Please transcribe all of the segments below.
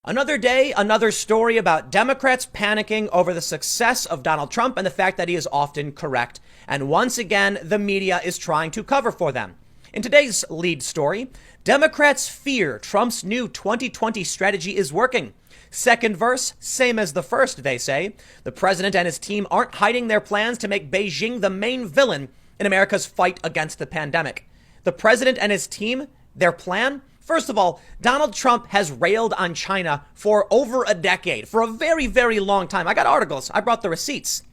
Another day, another story about Democrats panicking over the success of Donald Trump and the fact that he is often correct. And once again, the media is trying to cover for them. In today's lead story, Democrats fear Trump's new 2020 strategy is working. Second verse, same as the first, they say. The president and his team aren't hiding their plans to make Beijing the main villain in America's fight against the pandemic. The president and his team, their plan? First of all, Donald Trump has railed on China for over a decade, for a very, very long time. I got articles. I brought the receipts.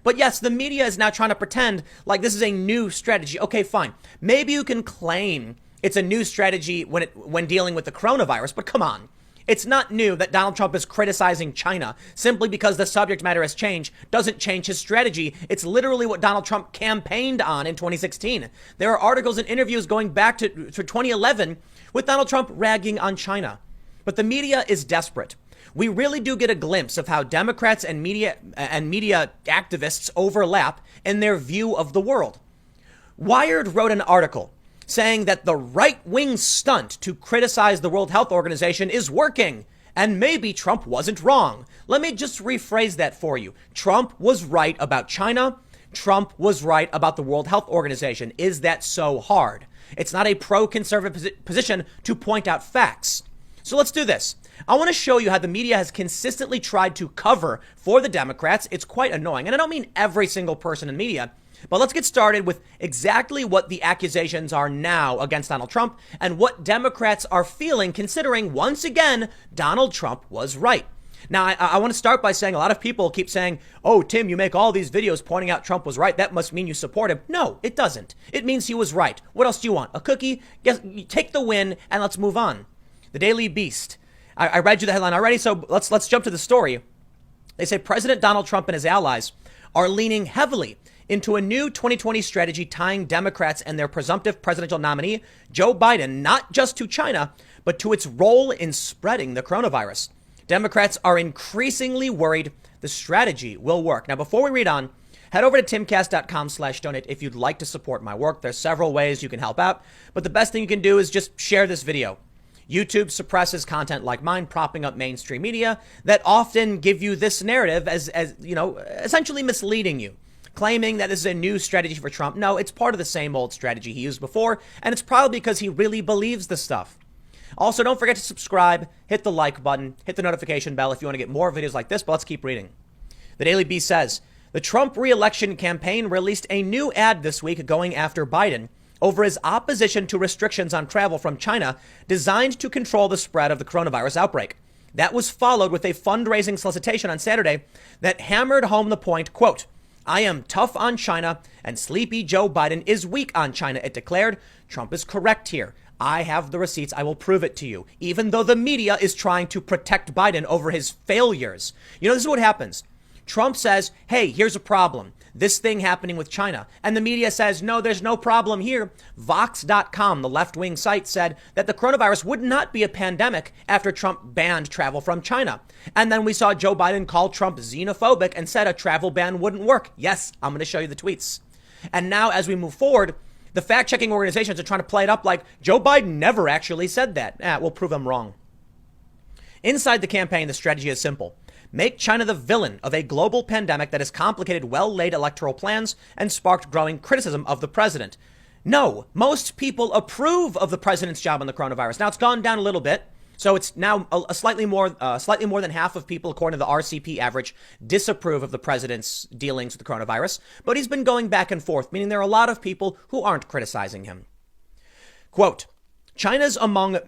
But yes, the media is now trying to pretend like this is a new strategy. Okay, fine. Maybe you can claim it's a new strategy when dealing with the coronavirus, but come on. It's not new that Donald Trump is criticizing China. Simply because the subject matter has changed doesn't change his strategy. It's literally what Donald Trump campaigned on in 2016. There are articles and interviews going back to 2011 with Donald Trump ragging on China. But the media is desperate. We really do get a glimpse of how Democrats and media activists overlap in their view of the world. Wired wrote an article saying that the right-wing stunt to criticize the World Health Organization is working, and maybe Trump wasn't wrong. Let me just rephrase that for you. Trump was right about China. Trump was right about the World Health Organization. Is that so hard? It's not a pro-conservative position to point out facts. So let's do this. I want to show you how the media has consistently tried to cover for the Democrats. It's quite annoying. And I don't mean every single person in media. But let's get started with exactly what the accusations are now against Donald Trump and what Democrats are feeling, considering, once again, Donald Trump was right. Now, I want to start by saying a lot of people keep saying, oh, Tim, you make all these videos pointing out Trump was right. That must mean you support him. No, it doesn't. It means he was right. What else do you want? A cookie? Yes, take the win and let's move on. The Daily Beast. I read you the headline already, so let's jump to the story. They say President Donald Trump and his allies are leaning heavily into a new 2020 strategy tying Democrats and their presumptive presidential nominee, Joe Biden, not just to China, but to its role in spreading the coronavirus. Democrats are increasingly worried the strategy will work. Now, before we read on, head over to timcast.com/donate if you'd like to support my work. There's several ways you can help out, but the best thing you can do is just share this video. YouTube suppresses content like mine, propping up mainstream media that often give you this narrative as you know, essentially misleading you, claiming that this is a new strategy for Trump. No, it's part of the same old strategy he used before, and it's probably because he really believes the stuff. Also, don't forget to subscribe, hit the like button, hit the notification bell if you want to get more videos like this, but let's keep reading. The Daily Beast says, the Trump re-election campaign released a new ad this week going after Biden over his opposition to restrictions on travel from China designed to control the spread of the coronavirus outbreak. That was followed with a fundraising solicitation on Saturday that hammered home the point, quote, I am tough on China and sleepy Joe Biden is weak on China, it declared. Trump is correct here. I have the receipts. I will prove it to you, even though the media is trying to protect Biden over his failures. You know, this is what happens. Trump says, hey, here's a problem. This thing happening with China. And the media says, no, there's no problem here. Vox.com, the left-wing site, said that the coronavirus would not be a pandemic after Trump banned travel from China. And then we saw Joe Biden call Trump xenophobic and said a travel ban wouldn't work. Yes, I'm going to show you the tweets. And now as we move forward, the fact-checking organizations are trying to play it up like Joe Biden never actually said that. We'll prove them wrong. Inside the campaign, the strategy is simple. Make China the villain of a global pandemic that has complicated well-laid electoral plans and sparked growing criticism of the president. No, most people approve of the president's job on the coronavirus. Now, it's gone down a little bit. So it's now slightly more than half of people, according to the RCP average, disapprove of the president's dealings with the coronavirus. But he's been going back and forth, meaning there are a lot of people who aren't criticizing him. Quote, China's among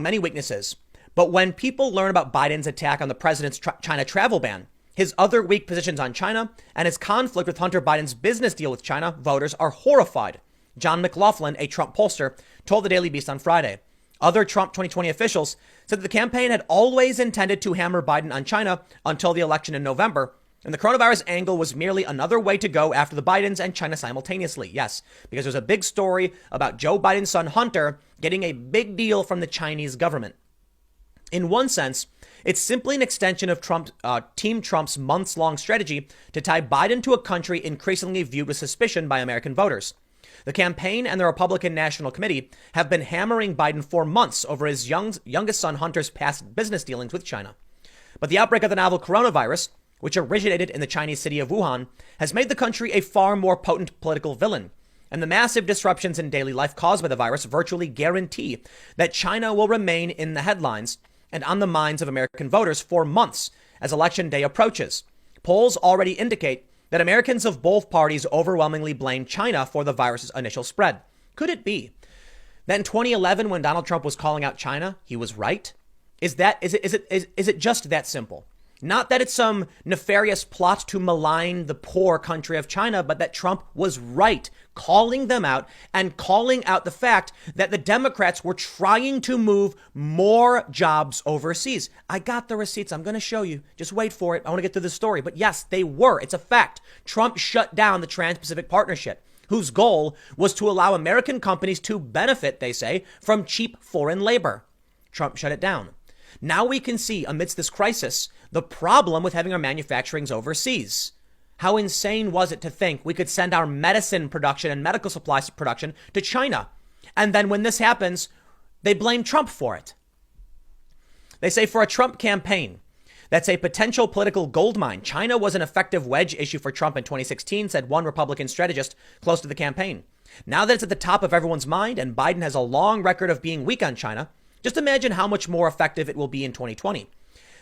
many weaknesses. But when people learn about Biden's attack on the president's China travel ban, his other weak positions on China, and his conflict with Hunter Biden's business deal with China, voters are horrified. John McLaughlin, a Trump pollster, told the Daily Beast on Friday. Other Trump 2020 officials said that the campaign had always intended to hammer Biden on China until the election in November, and the coronavirus angle was merely another way to go after the Bidens and China simultaneously. Yes, because there's a big story about Joe Biden's son Hunter getting a big deal from the Chinese government. In one sense, it's simply an extension of Team Trump's months-long strategy to tie Biden to a country increasingly viewed with suspicion by American voters. The campaign and the Republican National Committee have been hammering Biden for months over his youngest son Hunter's past business dealings with China. But the outbreak of the novel coronavirus, which originated in the Chinese city of Wuhan, has made the country a far more potent political villain. And the massive disruptions in daily life caused by the virus virtually guarantee that China will remain in the headlines and on the minds of American voters for months as Election Day approaches. Polls already indicate that Americans of both parties overwhelmingly blame China for the virus's initial spread. Could it be that in 2011, when Donald Trump was calling out China, he was right? Is it just that simple? Not that it's some nefarious plot to malign the poor country of China, but that Trump was right, calling them out and calling out the fact that the Democrats were trying to move more jobs overseas. I got the receipts. I'm going to show you. Just wait for it. I want to get through the story. But yes, they were. It's a fact. Trump shut down the Trans-Pacific Partnership, whose goal was to allow American companies to benefit, they say, from cheap foreign labor. Trump shut it down. Now we can see, amidst this crisis, the problem with having our manufacturings overseas. How insane was it to think we could send our medicine production and medical supplies production to China? And then when this happens, they blame Trump for it. They say for a Trump campaign, that's a potential political goldmine. China was an effective wedge issue for Trump in 2016, said one Republican strategist close to the campaign. Now that it's at the top of everyone's mind and Biden has a long record of being weak on China, just imagine how much more effective it will be in 2020.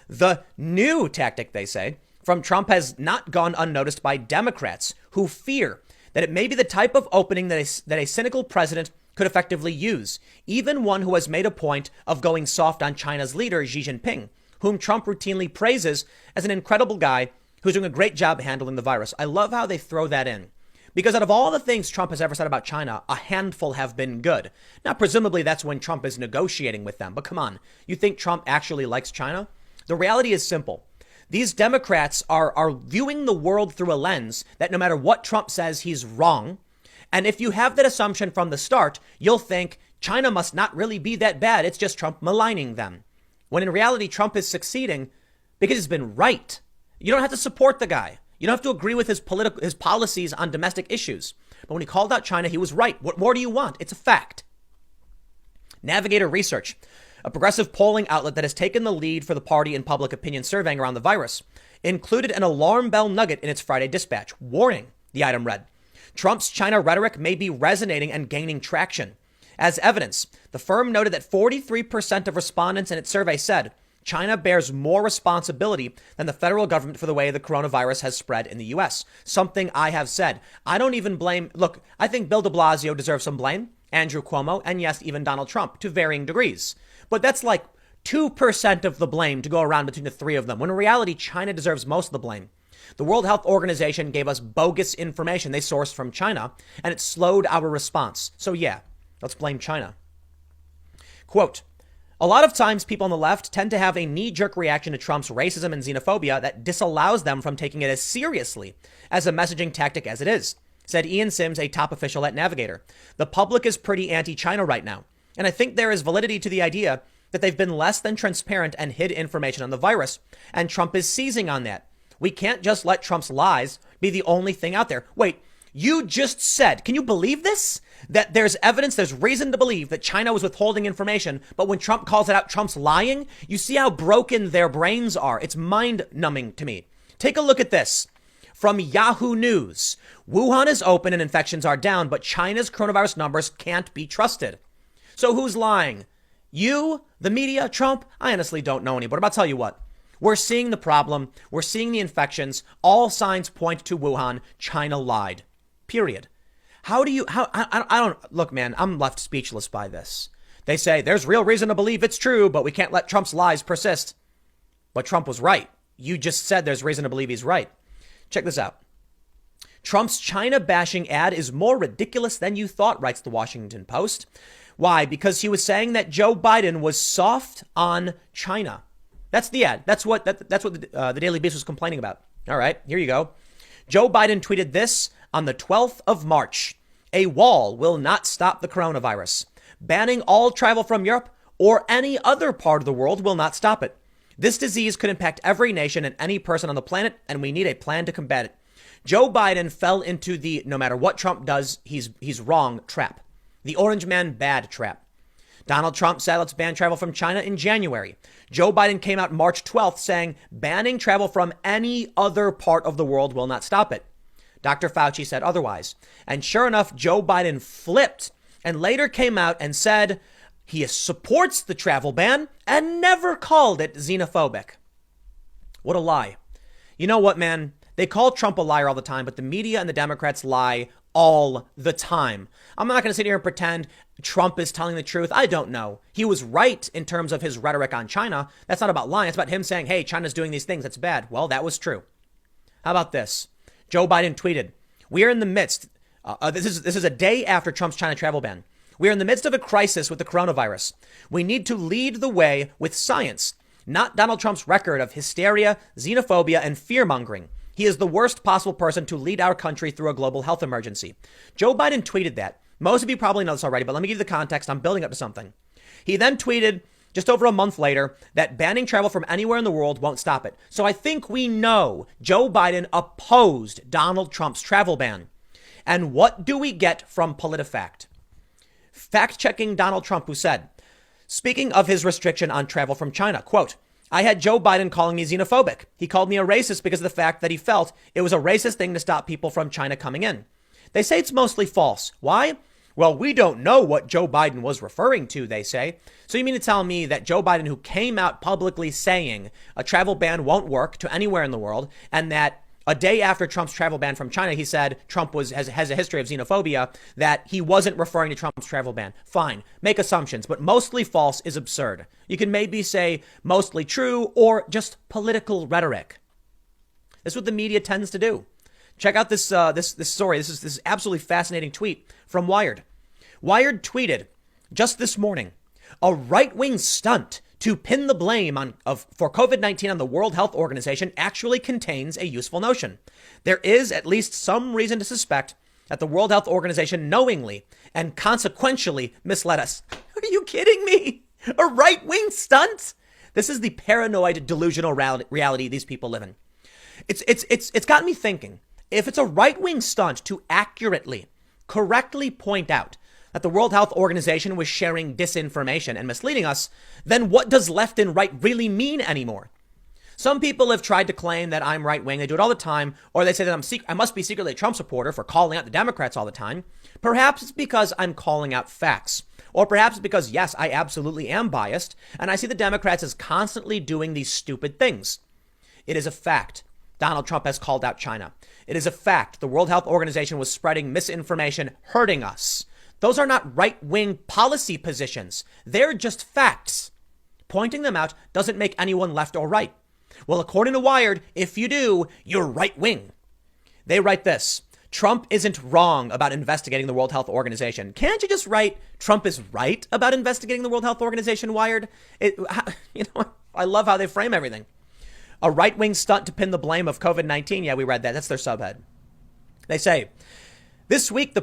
The new tactic, they say, from Trump has not gone unnoticed by Democrats who fear that it may be the type of opening that a cynical president could effectively use, even one who has made a point of going soft on China's leader, Xi Jinping, whom Trump routinely praises as an incredible guy who's doing a great job handling the virus. I love how they throw that in. Because out of all the things Trump has ever said about China, a handful have been good. Now, presumably that's when Trump is negotiating with them. But come on, you think Trump actually likes China? The reality is simple. These Democrats are viewing the world through a lens that no matter what Trump says, he's wrong. And if you have that assumption from the start, you'll think China must not really be that bad. It's just Trump maligning them. When in reality, Trump is succeeding because he's been right. You don't have to support the guy. You don't have to agree with his policies on domestic issues. But when he called out China, he was right. What more do you want? It's a fact. Navigator Research, a progressive polling outlet that has taken the lead for the party in public opinion surveying around the virus, included an alarm bell nugget in its Friday dispatch. Warning, the item read, Trump's China rhetoric may be resonating and gaining traction. As evidence, the firm noted that 43% of respondents in its survey said China bears more responsibility than the federal government for the way the coronavirus has spread in the U.S. Something I have said. I don't even blame. Look, I think Bill de Blasio deserves some blame, Andrew Cuomo, and yes, even Donald Trump to varying degrees. But that's like 2% of the blame to go around between the three of them, when in reality, China deserves most of the blame. The World Health Organization gave us bogus information they sourced from China, and it slowed our response. So yeah, let's blame China. Quote, a lot of times people on the left tend to have a knee-jerk reaction to Trump's racism and xenophobia that disallows them from taking it as seriously as a messaging tactic as it is, said Ian Sims, a top official at Navigator. The public is pretty anti-China right now, and I think there is validity to the idea that they've been less than transparent and hid information on the virus, and Trump is seizing on that. We can't just let Trump's lies be the only thing out there. Wait, you just said, can you believe this? That there's evidence, there's reason to believe that China was withholding information, but when Trump calls it out, Trump's lying? You see how broken their brains are. It's mind-numbing to me. Take a look at this. From Yahoo News, Wuhan is open and infections are down, but China's coronavirus numbers can't be trusted. So who's lying? You, the media, Trump? I honestly don't know anymore, but I'll tell you what. We're seeing the problem. We're seeing the infections. All signs point to Wuhan. China lied. Period. How do you, I don't, look, man, I'm left speechless by this. They say there's real reason to believe it's true, but we can't let Trump's lies persist. But Trump was right. You just said there's reason to believe he's right. Check this out. Trump's China bashing ad is more ridiculous than you thought, writes the Washington Post. Why? Because he was saying that Joe Biden was soft on China. That's the ad. That's what the Daily Beast was complaining about. All right, here you go. Joe Biden tweeted this on the 12th of March. A wall will not stop the coronavirus. Banning all travel from Europe or any other part of the world will not stop it. This disease could impact every nation and any person on the planet, and we need a plan to combat it. Joe Biden fell into the no matter what Trump does, he's wrong trap. The orange man bad trap. Donald Trump said let's ban travel from China in January. Joe Biden came out March 12th saying banning travel from any other part of the world will not stop it. Dr. Fauci said otherwise. And sure enough, Joe Biden flipped and later came out and said he supports the travel ban and never called it xenophobic. What a lie. You know what, man? They call Trump a liar all the time, but the media and the Democrats lie all the time. I'm not going to sit here and pretend Trump is telling the truth. I don't know. He was right in terms of his rhetoric on China. That's not about lying. It's about him saying, hey, China's doing these things. That's bad. Well, that was true. How about this? Joe Biden tweeted, we are in the midst. This is a day after Trump's China travel ban. We are in the midst of a crisis with the coronavirus. We need to lead the way with science, not Donald Trump's record of hysteria, xenophobia, and fear-mongering. He is the worst possible person to lead our country through a global health emergency. Joe Biden tweeted that. Most of you probably know this already, but let me give you the context. I'm building up to something. He then tweeted just over a month later that banning travel from anywhere in the world won't stop it. So I think we know Joe Biden opposed Donald Trump's travel ban. And what do we get from PolitiFact? Fact-checking Donald Trump, who said, speaking of his restriction on travel from China, quote, I had Joe Biden calling me xenophobic. He called me a racist because of the fact that he felt it was a racist thing to stop people from China coming in. They say it's mostly false. Why? Well, we don't know what Joe Biden was referring to, they say. So you mean to tell me that Joe Biden, who came out publicly saying a travel ban won't work to anywhere in the world, and that a day after Trump's travel ban from China, he said Trump has a history of xenophobia, that he wasn't referring to Trump's travel ban. Fine, make assumptions, but mostly false is absurd. You can maybe say mostly true or just political rhetoric. This is what the media tends to do. Check out this story. This is absolutely fascinating tweet from Wired. Wired tweeted just this morning, a right-wing stunt to pin the blame for COVID-19 on the World Health Organization actually contains a useful notion. There is at least some reason to suspect that the World Health Organization knowingly and consequentially misled us. Are you kidding me? A right-wing stunt? This is the paranoid, delusional reality these people live in. It's got me thinking. If it's a right-wing stunt to accurately, correctly point out that the World Health Organization was sharing disinformation and misleading us, then what does left and right really mean anymore? Some people have tried to claim that I'm right-wing. They do it all the time. Or they say that I must be secretly a Trump supporter for calling out the Democrats all the time. Perhaps it's because I'm calling out facts. Or perhaps it's because, yes, I absolutely am biased, and I see the Democrats as constantly doing these stupid things. It is a fact. Donald Trump has called out China. It is a fact. The World Health Organization was spreading misinformation, hurting us. Those are not right-wing policy positions. They're just facts. Pointing them out doesn't make anyone left or right. Well, according to Wired, if you do, you're right-wing. They write this. Trump isn't wrong about investigating the World Health Organization. Can't you just write Trump is right about investigating the World Health Organization, Wired? I love how they frame everything. A right-wing stunt to pin the blame of COVID-19. Yeah, we read that. That's their subhead. They say, This week,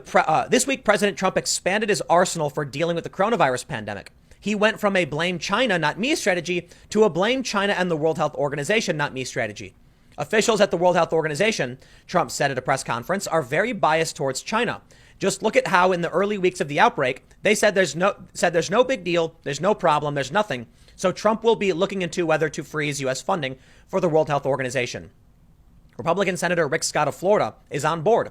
President Trump expanded his arsenal for dealing with the coronavirus pandemic. He went from a blame China, not me strategy to a blame China and the World Health Organization, not me strategy. Officials at the World Health Organization, Trump said at a press conference, are very biased towards China. Just look at how in the early weeks of the outbreak, they said there's no big deal, there's no problem, there's nothing. So Trump will be looking into whether to freeze U.S. funding for the World Health Organization. Republican Senator Rick Scott of Florida is on board.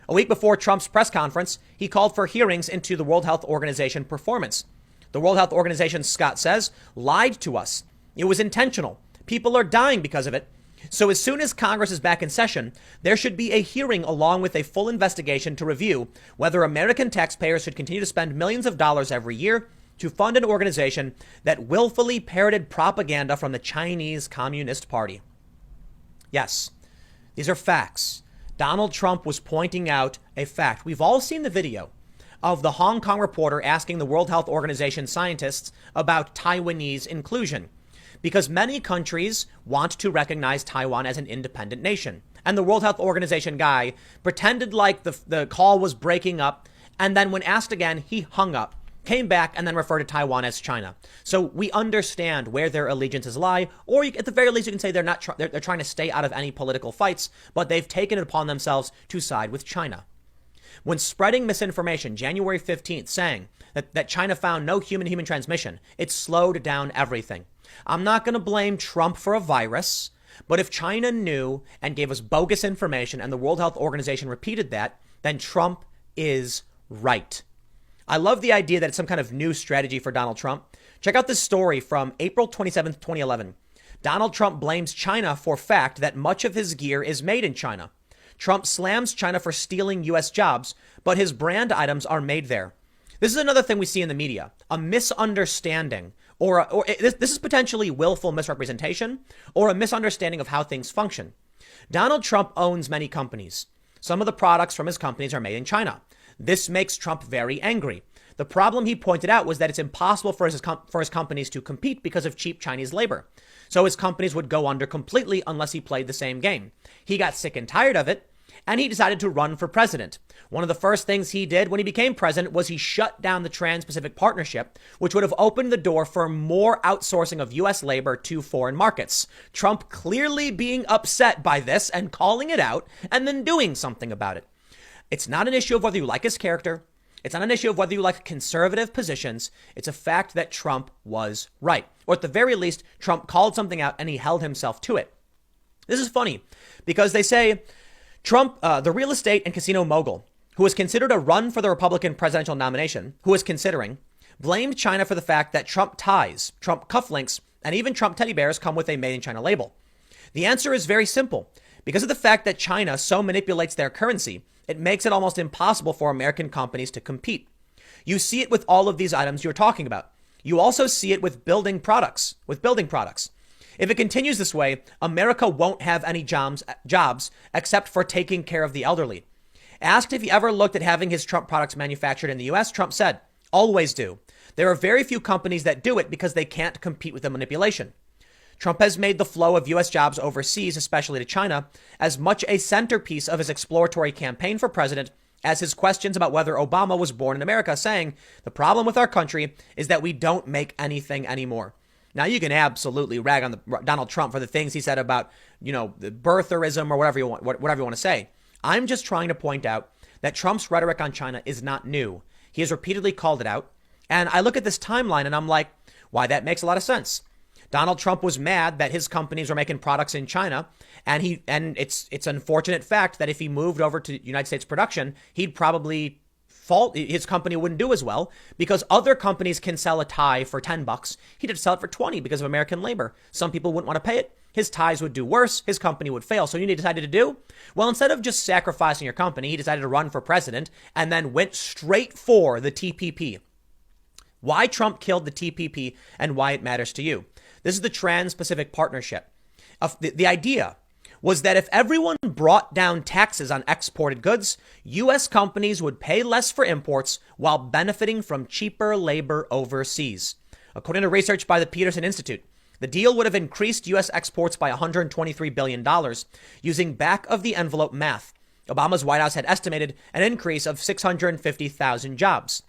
A week before Trump's press conference, he called for hearings into the World Health Organization performance. The World Health Organization, Scott says, lied to us. It was intentional. People are dying because of it. So as soon as Congress is back in session, there should be a hearing along with a full investigation to review whether American taxpayers should continue to spend millions of dollars every year to fund an organization that willfully parroted propaganda from the Chinese Communist Party. Yes, these are facts. Donald Trump was pointing out a fact. We've all seen the video of the Hong Kong reporter asking the World Health Organization scientists about Taiwanese inclusion, because many countries want to recognize Taiwan as an independent nation. And the World Health Organization guy pretended like the call was breaking up. And then when asked again, he hung up. came back and then referred to Taiwan as China. So we understand where their allegiances lie, or at the very least, you can say they're trying to stay out of any political fights, but they've taken it upon themselves to side with China. When spreading misinformation January 15th saying that China found no human-human transmission, it slowed down everything. I'm not going to blame Trump for a virus, but if China knew and gave us bogus information and the World Health Organization repeated that, then Trump is right. I love the idea that it's some kind of new strategy for Donald Trump. Check out this story from April 27th, 2011. Donald Trump blames China for fact that much of his gear is made in China. Trump slams China for stealing U.S. jobs, but his brand items are made there. This is another thing we see in the media, a misunderstanding, or this is potentially willful misrepresentation or a misunderstanding of how things function. Donald Trump owns many companies. Some of the products from his companies are made in China. This makes Trump very angry. The problem he pointed out was that it's impossible for his companies to compete because of cheap Chinese labor. So his companies would go under completely unless he played the same game. He got sick and tired of it, and he decided to run for president. One of the first things he did when he became president was he shut down the Trans-Pacific Partnership, which would have opened the door for more outsourcing of U.S. labor to foreign markets. Trump clearly being upset by this and calling it out and then doing something about it. It's not an issue of whether you like his character. It's not an issue of whether you like conservative positions. It's a fact that Trump was right. Or at the very least, Trump called something out and he held himself to it. This is funny because they say Trump, the real estate and casino mogul, who was considered a run for the Republican presidential nomination, who was considering, blamed China for the fact that Trump ties, Trump cufflinks, and even Trump teddy bears come with a made in China label. The answer is very simple. Because of the fact that China so manipulates their currency, it makes it almost impossible for American companies to compete. You see it with all of these items you're talking about. You also see it with building products. If it continues this way, America won't have any jobs except for taking care of the elderly. Asked if he ever looked at having his Trump products manufactured in the U.S., Trump said, always do. There are very few companies that do it because they can't compete with the manipulation. Trump has made the flow of U.S. jobs overseas, especially to China, as much a centerpiece of his exploratory campaign for president as his questions about whether Obama was born in America, saying, the problem with our country is that we don't make anything anymore. Now, you can absolutely rag on Donald Trump for the things he said about, the birtherism or whatever you want to say. I'm just trying to point out that Trump's rhetoric on China is not new. He has repeatedly called it out. And I look at this timeline and I'm like, why, that makes a lot of sense. Donald Trump was mad that his companies were making products in China. And it's unfortunate fact that if he moved over to United States production, he'd probably his company wouldn't do as well because other companies can sell a tie for $10. He'd have to sell it for $20 because of American labor. Some people wouldn't want to pay it. His ties would do worse. His company would fail. So you know what he decided to do? Well, instead of just sacrificing your company, he decided to run for president and then went straight for the TPP. Why Trump killed the TPP and why it matters to you. This is the Trans-Pacific Partnership. The idea was that if everyone brought down taxes on exported goods, U.S. companies would pay less for imports while benefiting from cheaper labor overseas. According to research by the Peterson Institute, the deal would have increased U.S. exports by $123 billion using back-of-the-envelope math. Obama's White House had estimated an increase of 650,000 jobs.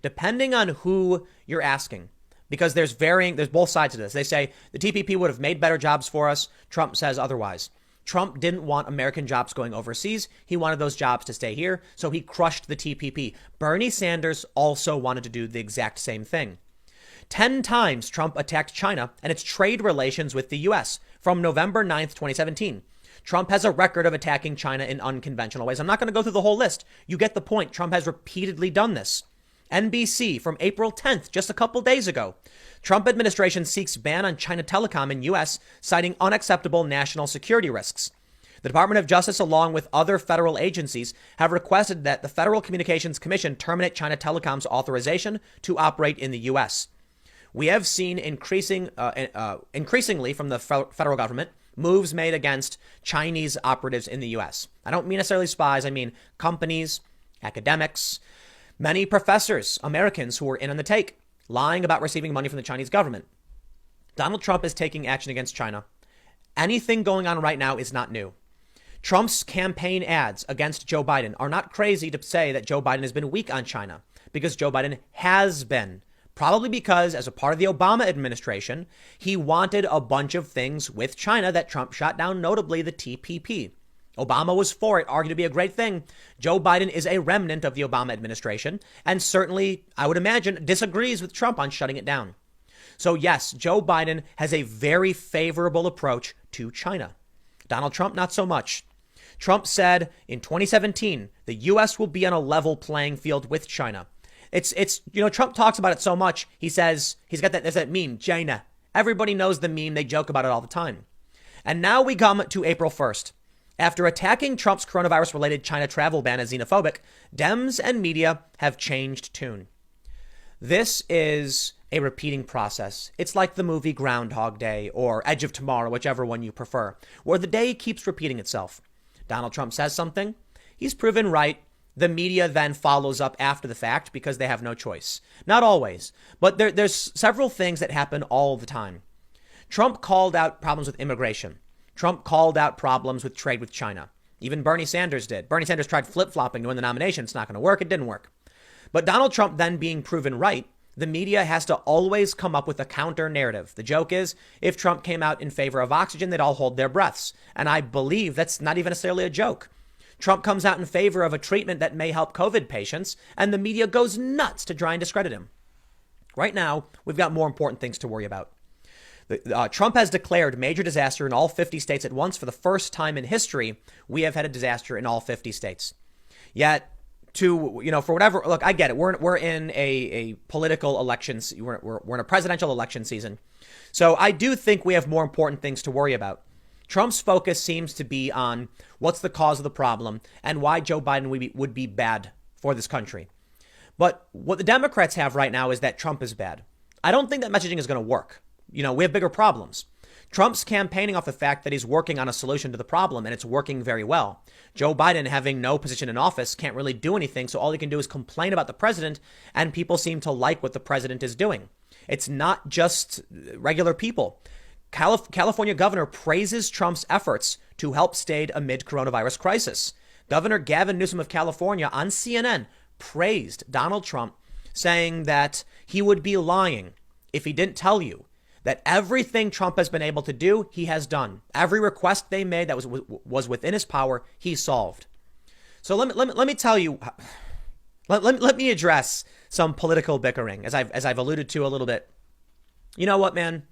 Depending on who you're asking, because there's both sides of this. They say the TPP would have made better jobs for us. Trump says otherwise. Trump didn't want American jobs going overseas. He wanted those jobs to stay here, so he crushed the TPP. Bernie Sanders also wanted to do the exact same thing. 10 times Trump attacked China and its trade relations with the U.S. from November 9th, 2017. Trump has a record of attacking China in unconventional ways. I'm not going to go through the whole list. You get the point. Trump has repeatedly done this. NBC from April 10th, just a couple days ago. Trump administration seeks ban on China Telecom in U.S., citing unacceptable national security risks. The Department of Justice, along with other federal agencies, have requested that the Federal Communications Commission terminate China Telecom's authorization to operate in the U.S. We have seen increasingly from the federal government moves made against Chinese operatives in the U.S. I don't mean necessarily spies. I mean companies, academics, many professors, Americans who were in on the take, lying about receiving money from the Chinese government. Donald Trump is taking action against China. Anything going on right now is not new. Trump's campaign ads against Joe Biden are not crazy to say that Joe Biden has been weak on China. because Joe Biden has been. Probably because, as a part of the Obama administration, he wanted a bunch of things with China that Trump shot down, notably the TPP. Obama was for it, argued to be a great thing. Joe Biden is a remnant of the Obama administration, and certainly, I would imagine, disagrees with Trump on shutting it down. So yes, Joe Biden has a very favorable approach to China. Donald Trump, not so much. Trump said in 2017, the U.S. will be on a level playing field with China. It's Trump talks about it so much. He says, there's that meme, China. Everybody knows the meme. They joke about it all the time. And now we come to April 1st. After attacking Trump's coronavirus-related China travel ban as xenophobic, Dems and media have changed tune. This is a repeating process. It's like the movie Groundhog Day or Edge of Tomorrow, whichever one you prefer, where the day keeps repeating itself. Donald Trump says something. He's proven right. The media then follows up after the fact because they have no choice. Not always, but there's several things that happen all the time. Trump called out problems with immigration. Trump called out problems with trade with China. Even Bernie Sanders did. Bernie Sanders tried flip-flopping to win the nomination. It's not going to work. It didn't work. But Donald Trump then being proven right, the media has to always come up with a counter narrative. The joke is, if Trump came out in favor of oxygen, they'd all hold their breaths. And I believe that's not even necessarily a joke. Trump comes out in favor of a treatment that may help COVID patients, and the media goes nuts to try and discredit him. Right now, we've got more important things to worry about. Trump has declared major disaster in all 50 states at once. For the first time in history, we have had a disaster in all 50 states. Yet, for whatever, look, I get it. We're in a political election. We're in a presidential election season. So I do think we have more important things to worry about. Trump's focus seems to be on what's the cause of the problem and why Joe Biden would be bad for this country. But what the Democrats have right now is that Trump is bad. I don't think that messaging is going to work. We have bigger problems. Trump's campaigning off the fact that he's working on a solution to the problem, and it's working very well. Joe Biden, having no position in office, can't really do anything. So all he can do is complain about the president, and people seem to like what the president is doing. It's not just regular people. California governor praises Trump's efforts to help state amid coronavirus crisis. Governor Gavin Newsom of California on CNN praised Donald Trump, saying that he would be lying if he didn't tell you that everything Trump has been able to do, he has done. Every request they made that was within his power, he solved. So let me tell you, let me address some political bickering, as I've alluded to a little bit. You know what, man?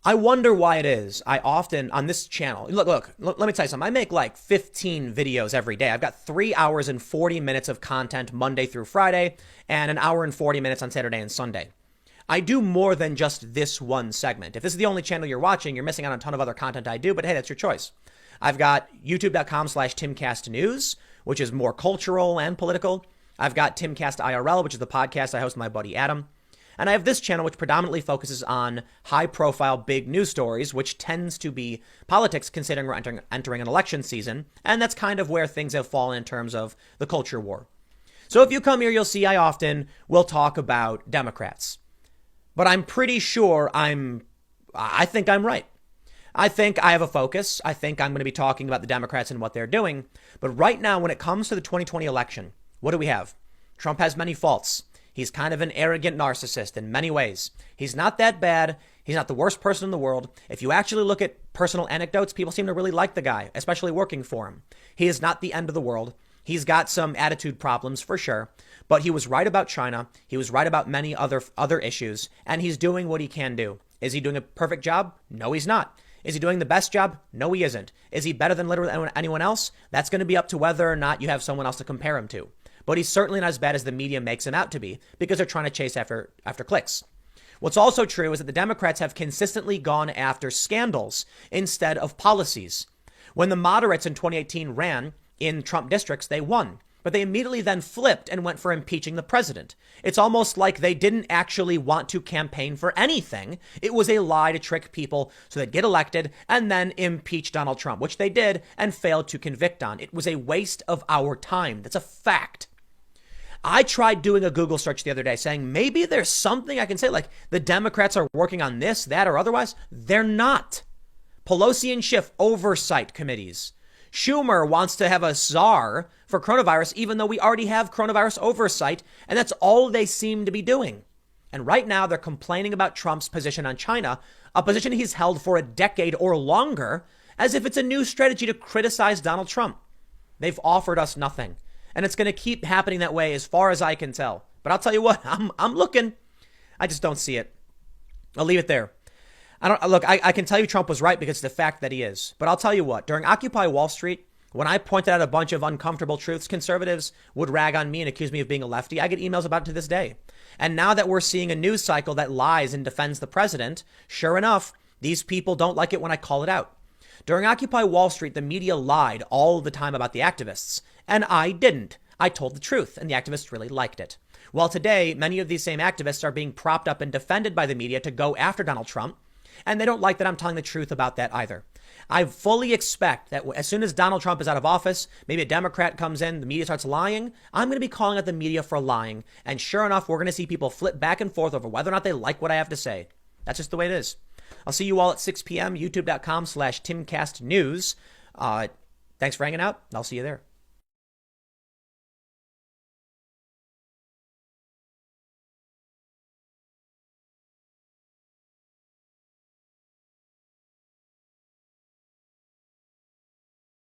I wonder why it is. I often on this channel, look, let me tell you something. I make like 15 videos every day. I've got 3 hours and 40 minutes of content Monday through Friday and an hour and 40 minutes on Saturday and Sunday. I do more than just this one segment. If this is the only channel you're watching, you're missing out on a ton of other content I do, but hey, that's your choice. I've got youtube.com/TimCastNews, which is more cultural and political. I've got Timcast IRL, which is the podcast I host with my buddy Adam. And I have this channel, which predominantly focuses on high-profile, big news stories, which tends to be politics, considering we're entering an election season. And that's kind of where things have fallen in terms of the culture war. So if you come here, you'll see I often will talk about Democrats. But I'm pretty sure I think I'm right. I think I have a focus. I think I'm going to be talking about the Democrats and what they're doing. But right now, when it comes to the 2020 election, what do we have? Trump has many faults. He's kind of an arrogant narcissist in many ways. He's not that bad. He's not the worst person in the world. If you actually look at personal anecdotes, people seem to really like the guy, especially working for him. He is not the end of the world. He's got some attitude problems for sure, but he was right about China. He was right about many other issues, and he's doing what he can do. Is he doing a perfect job? No, he's not. Is he doing the best job? No, he isn't. Is he better than literally anyone else? That's going to be up to whether or not you have someone else to compare him to. But he's certainly not as bad as the media makes him out to be because they're trying to chase after clicks. What's also true is that the Democrats have consistently gone after scandals instead of policies. When the moderates in 2018 ran in Trump districts, they won. But they immediately then flipped and went for impeaching the president. It's almost like they didn't actually want to campaign for anything. It was a lie to trick people so they'd get elected and then impeach Donald Trump, which they did and failed to convict on. It was a waste of our time. That's a fact. I tried doing a Google search the other day saying maybe there's something I can say, like the Democrats are working on this, that, or otherwise. They're not. Pelosi and Schiff oversight committees. Schumer wants to have a czar for coronavirus, even though we already have coronavirus oversight, and that's all they seem to be doing. And right now they're complaining about Trump's position on China, a position he's held for a decade or longer, as if it's a new strategy to criticize Donald Trump. They've offered us nothing, and it's going to keep happening that way as far as I can tell. But I'll tell you what, I'm looking. I just don't see it. I'll leave it there. I can tell you Trump was right because of the fact that he is. But I'll tell you what, during Occupy Wall Street, when I pointed out a bunch of uncomfortable truths, conservatives would rag on me and accuse me of being a lefty. I get emails about it to this day. And now that we're seeing a news cycle that lies and defends the president, sure enough, these people don't like it when I call it out. During Occupy Wall Street, the media lied all the time about the activists. And I didn't. I told the truth, and the activists really liked it. Well, today, many of these same activists are being propped up and defended by the media to go after Donald Trump. And they don't like that I'm telling the truth about that either. I fully expect that as soon as Donald Trump is out of office, maybe a Democrat comes in, the media starts lying. I'm going to be calling out the media for lying. And sure enough, we're going to see people flip back and forth over whether or not they like what I have to say. That's just the way it is. I'll see you all at 6 p.m. youtube.com/TimCastNews. Thanks for hanging out. I'll see you there.